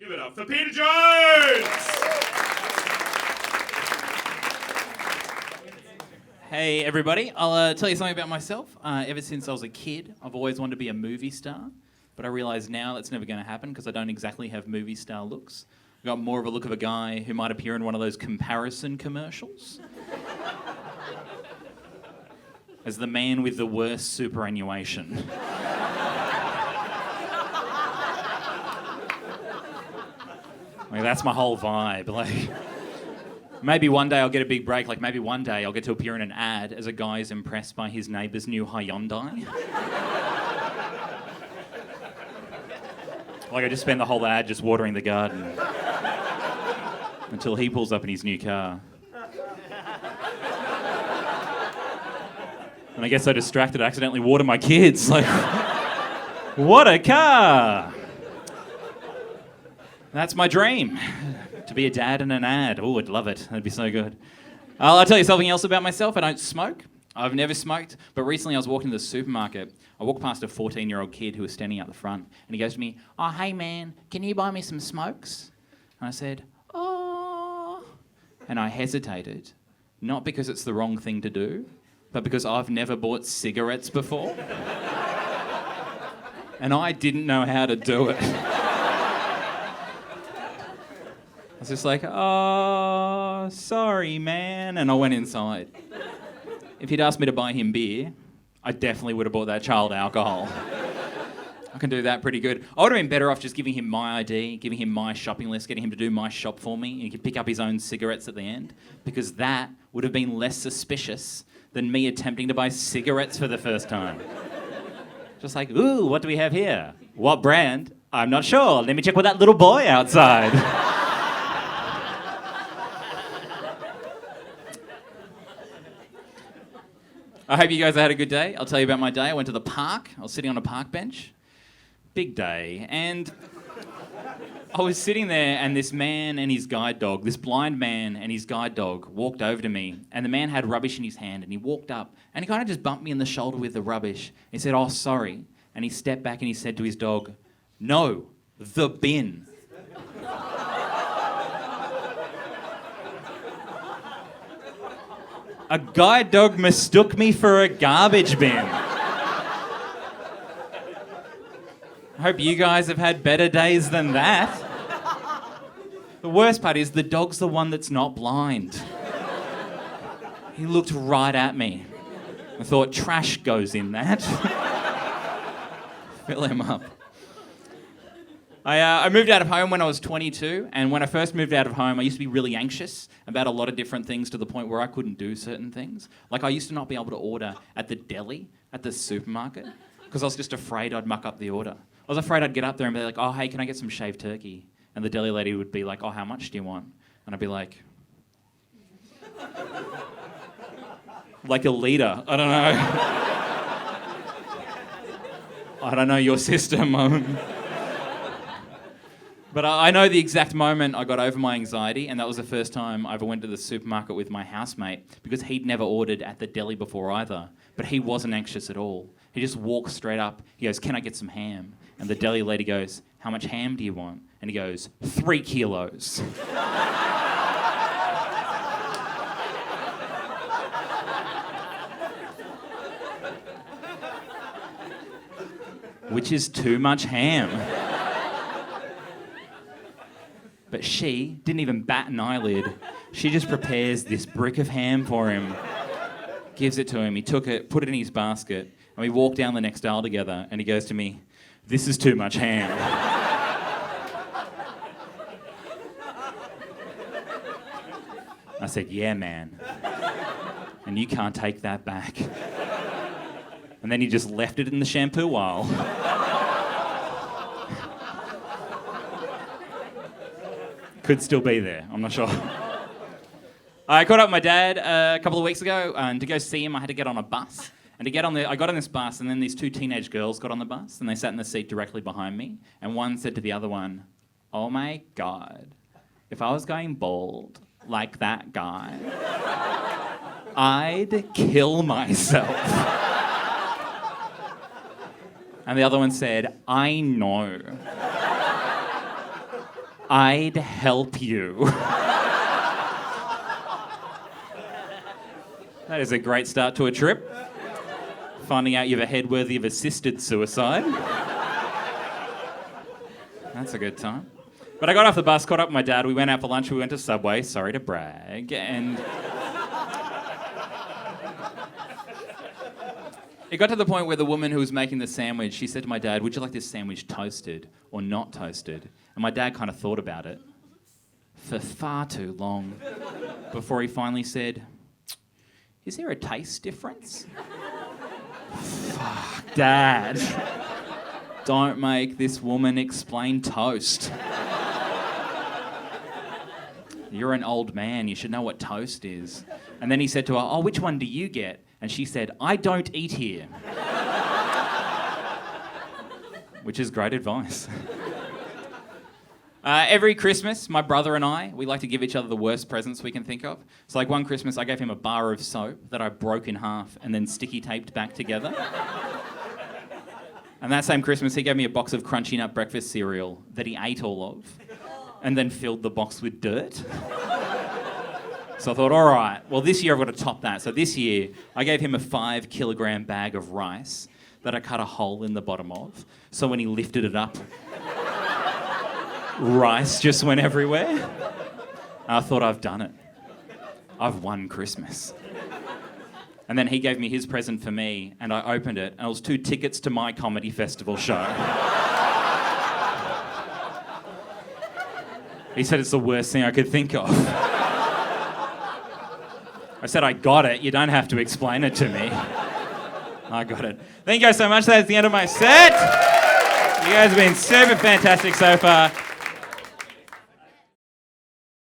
Give it up for Peter Jones! Hey everybody, I'll tell you something about myself. Ever since I was a kid, I've always wanted to be a movie star, but I realise now that's never going to happen because I don't exactly have movie star looks. I've got more of a look of a guy who might appear in one of those comparison commercials. As the man with the worst superannuation. Like, that's my whole vibe. Like, maybe one day I'll get a big break. Like, maybe one day I'll get to appear in an ad as a guy is impressed by his neighbour's new Hyundai. Like, I just spend the whole ad just watering the garden until he pulls up in his new car. And I get so distracted I accidentally water my kids. Like, what a car! That's my dream, to be a dad in an ad. Oh, I'd love it. That'd be so good. I'll tell you something else about myself. I don't smoke. I've never smoked, but recently I was walking to the supermarket. I walked past a 14-year-old kid who was standing out the front, and he goes to me, "Oh, hey man, can you buy me some smokes?" And I said, "Oh." And I hesitated, not because it's the wrong thing to do, but because I've never bought cigarettes before. And I didn't know how to do it. I was just like, "Oh, sorry, man." And I went inside. If he'd asked me to buy him beer, I definitely would have bought that child alcohol. I can do that pretty good. I would have been better off just giving him my ID, giving him my shopping list, getting him to do my shop for me, and he could pick up his own cigarettes at the end, because that would have been less suspicious than me attempting to buy cigarettes for the first time. Just like, "Ooh, what do we have here? What brand? I'm not sure. Let me check with that little boy outside." I hope you guys had a good day. I'll tell you about my day. I went to the park. I was sitting on a park bench. Big day. And I was sitting there, and this man and his guide dog, this blind man and his guide dog, walked over to me. And the man had rubbish in his hand, and he walked up, and he kind of just bumped me in the shoulder with the rubbish. He said, "Oh, sorry." And he stepped back and he said to his dog, "No, the bin." A guide dog mistook me for a garbage bin. I hope you guys have had better days than that. The worst part is the dog's the one that's not blind. He looked right at me. I thought, trash goes in that. Fill him up. I moved out of home when I was 22, and when I first moved out of home, I used to be really anxious about a lot of different things to the point where I couldn't do certain things. Like, I used to not be able to order at the deli, at the supermarket, because I was just afraid I'd muck up the order. I was afraid I'd get up there and be like, "Oh, hey, can I get some shaved turkey?" And the deli lady would be like, "Oh, how much do you want?" And I'd be like, "Like a litre. I don't know." I don't know your system. But I know the exact moment I got over my anxiety, and that was the first time I ever went to the supermarket with my housemate, because he'd never ordered at the deli before either, but he wasn't anxious at all. He just walked straight up. He goes, "Can I get some ham?" And the deli lady goes, "How much ham do you want?" And he goes, 3 kilos. Which is too much ham. But she didn't even bat an eyelid. She just prepares this brick of ham for him, gives it to him. He took it, put it in his basket, and we walked down the next aisle together, and he goes to me, "This is too much ham." I said, "Yeah, man. And you can't take that back." And then he just left it in the shampoo aisle. Could still be there, I'm not sure. I caught up with my dad a couple of weeks ago, and to go see him I had to get on a bus. And I got on this bus, and then these 2 teenage girls got on the bus, and they sat in the seat directly behind me, and one said to the other one, "Oh my God, if I was going bald like that guy, I'd kill myself." And the other one said, "I know." I'd help you. That is a great start to a trip. Finding out you have a head worthy of assisted suicide. That's a good time. But I got off the bus, caught up with my dad, we went out for lunch, we went to Subway, sorry to brag, and it got to the point where the woman who was making the sandwich, she said to my dad, would you like this sandwich toasted or not toasted? And my dad kind of thought about it for far too long before he finally said, is there a taste difference? Fuck, Dad. Don't make this woman explain toast. You're an old man, you should know what toast is. And then he said to her, oh, which one do you get? And she said, I don't eat here. Which is great advice. Every Christmas, my brother and I, we like to give each other the worst presents we can think of. So like one Christmas, I gave him a bar of soap that I broke in half and then sticky taped back together. And that same Christmas, he gave me a box of Crunchy Nut breakfast cereal that he ate all of and then filled the box with dirt. So I thought, all right, well, this year I've got to top that. So this year, I gave him a 5-kilogram bag of rice that I cut a hole in the bottom of. So when he lifted it up, rice just went everywhere. And I thought, I've done it. I've won Christmas. And then he gave me his present for me, and I opened it, and it was 2 tickets to my comedy festival show. He said it's the worst thing I could think of. I said, I got it. You don't have to explain it to me. I got it. Thank you guys so much. That's the end of my set. You guys have been super fantastic so far.